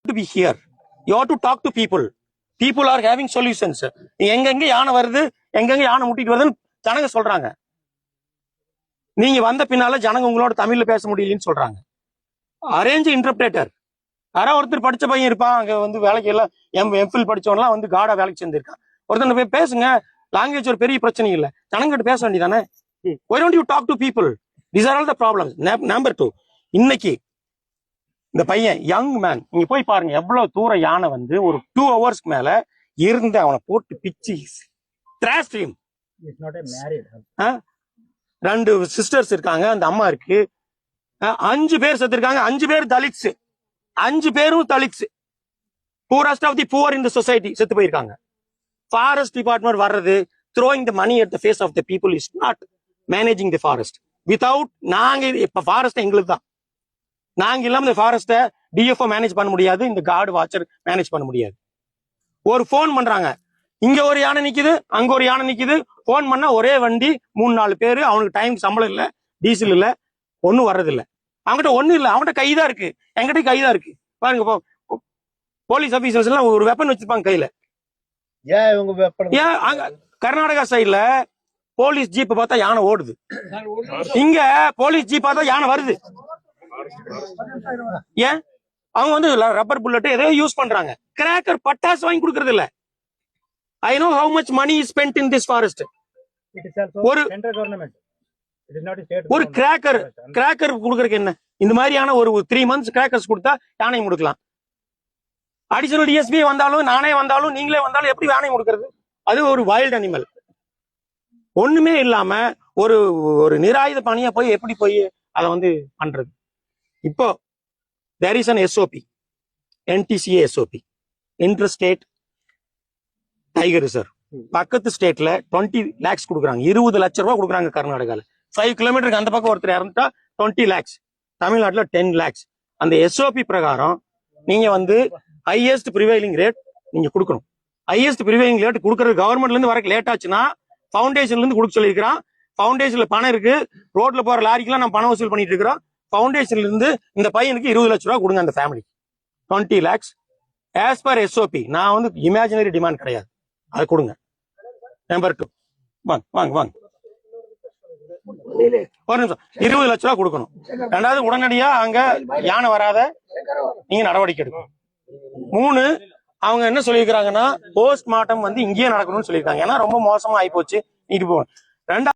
to be here. You have to talk to people. People are having solutions. எங்கெங்க யானை வருது, எங்கெங்க யானை முட்டிட்டு வருதுன்னு ஜனங்க சொல்றாங்க. நீங்க வந்த பின்னால ஜனங்க உங்களோட தமிழ்ல பேச முடியலன்னு சொல்றாங்க. Arrange interpreter. யாராவது ஒருத்தர் படிச்ச பையன் இருப்பான், அங்க வந்து வேலைக்கு எல்லாம் எம்ஃபில் படிச்சவன்லாம் வந்து காடா வேலைக்கு சேர்ந்திருக்கான். ஒருத்தர் போய் பேசுங்க, லாங்குவேஜ் ஒரு பெரிய பிரச்சனை இல்லை, ஜனங்கிட்ட பேச வேண்டியதானே. Why don't you talk to people? These are all the problems. Number 2, இன்னைக்கு இந்த பையன் யங் மேன், நீங்க போய் பாருங்க எவ்வளவு தூரம் யானை வந்து ஒரு 2 hours மேல இருந்து அவனை போட்டு பிச்சு trash him. 2 சிஸ்டர்ஸ் இருக்காங்க, அந்த அம்மா இருக்கு, 5 பேர் செத்துருக்காங்க, 5 பேர் தலித்ஸ், 5 பேரும் Dalits, poorest of the poor in the society செத்து போயிருக்காங்க. ஃபாரஸ்ட் டிபார்ட்மெண்ட் வர்றது, throwing the money at the face of the people is not managing the forest. Without நாங்க இப்ப ஃபாரஸ்ட் எங்களுக்கு தான், நாங்க இல்லாம இந்த ஃபாரஸ்ட டிஎஃப்ஓ மேனேஜ் பண்ண முடியாது, இந்த கார்டு வாட்சர் மேனேஜ் பண்ண முடியாது. ஒரு போன் பண்றாங்க, இங்க ஒரு யானை நிக்குது, அங்க ஒரு யானை நிக்குது, போன் பண்ணா ஒரே வண்டி 3-4 பேரு, அவனுக்கு டைம் சம்பளம் இல்ல, டீசல் இல்ல, ஒன்னும் வர்றது இல்ல, அவங்ககிட்ட ஒண்ணும் இல்ல, அவன்கிட்ட கைதான் இருக்கு, என்கிட்ட கைதான் இருக்கு. பாருங்க போலீஸ் ஆபீசர்ஸ் எல்லாம் ஒரு வெப்பன் வச்சிருப்பாங்க கையில. ஏன் கர்நாடகா சைட்ல போலீஸ் ஜீப் பார்த்தா யானை ஓடுது, இங்க போலீஸ் ஜீப் பார்த்தா யானை வருது. ஏன் அவங்க வந்து ரப்பர் புல்லட் ஏதோ யூஸ் பண்றாங்க, கிராக்கர் பட்டாசு வாங்கி கொடுக்கறது இல்ல. I know how much money is spent in this forest. ஒரு கிராக்கர் கொடுக்கறதுக்கு என்ன, இந்த மாதிரியான ஒரு 3 months கிராக்கர்ஸ் கொடுத்தா யானை முடுக்கலாம். அடிஷனல் டிஎஸ்பி வந்தாலும், நானே வந்தாலும், நீங்களே வந்தாலும் எப்படி யானை முடுக்கிறது? அது ஒரு வைல்ட் அனிமல். ஒண்ணுமே இல்லாம ஒரு நிராயுத பணியா போய் எப்படி போய் அதை வந்து பண்றது? இப்போ there is an SOP, NTCA SOP, Interstate Tiger Reserve. பக்கத்து ஸ்டேட்ல 20 lakhs கொடுக்குறாங்க, 20 லட்சம் ரூபாய் கொடுக்குறாங்க கர்நாடகால. 5 கிலோமீட்டருக்கு அந்த பக்கம் ஒருத்தர் இறந்துட்டா 20 lakhs, தமிழ்நாட்டுல 10 lakhs. அந்த SOP பிரகாரம் நீங்க வந்து ஹையஸ்ட் ப்ரிவைலிங் ரேட் நீங்க கொடுக்கணும். ஹையஸ்ட் ப்ரிவைலிங் ரேட் கொடுக்கறது கவர்மெண்ட்ல இருந்து வரக்கு லேட் ஆச்சுன்னா ஃபவுண்டேஷன்ல இருந்து கொடுக்க சொல்லியிருக்கிறான். ஃபவுண்டேஷன்ல பணம் இருக்கு, ரோட்ல போற லாரிக்கெல்லாம் நம்ம பணம் வசூல் பண்ணிட்டு இருக்கிறோம். ஃபவுண்டேஷன்ல இருந்து இந்த பையனுக்கு 20 லட்சம் ரூபாய் கொடுங்க, அந்த family 20 lakhs as per SOP. நான் வந்து இமேஜினரி டிமாண்ட் கிடையாது, அது கொடுங்க. நம்பர் 2, வாங்க ஒரு நிமிஷம், 20 லட்ச ரூபாய் கொடுக்கணும். 2வது, உடனடியா அங்க யானை வராத நீங்க நடவடிக்கை எடுக்கணும். 3, அவங்க என்ன சொல்லியிருக்கிறாங்கன்னா போஸ்ட் மார்ட்டம் வந்து இங்கேயே நடக்கணும்னு சொல்லியிருக்காங்க, ஏன்னா ரொம்ப மோசமா ஆயிப்போச்சு, நீட்டு போகணும். 2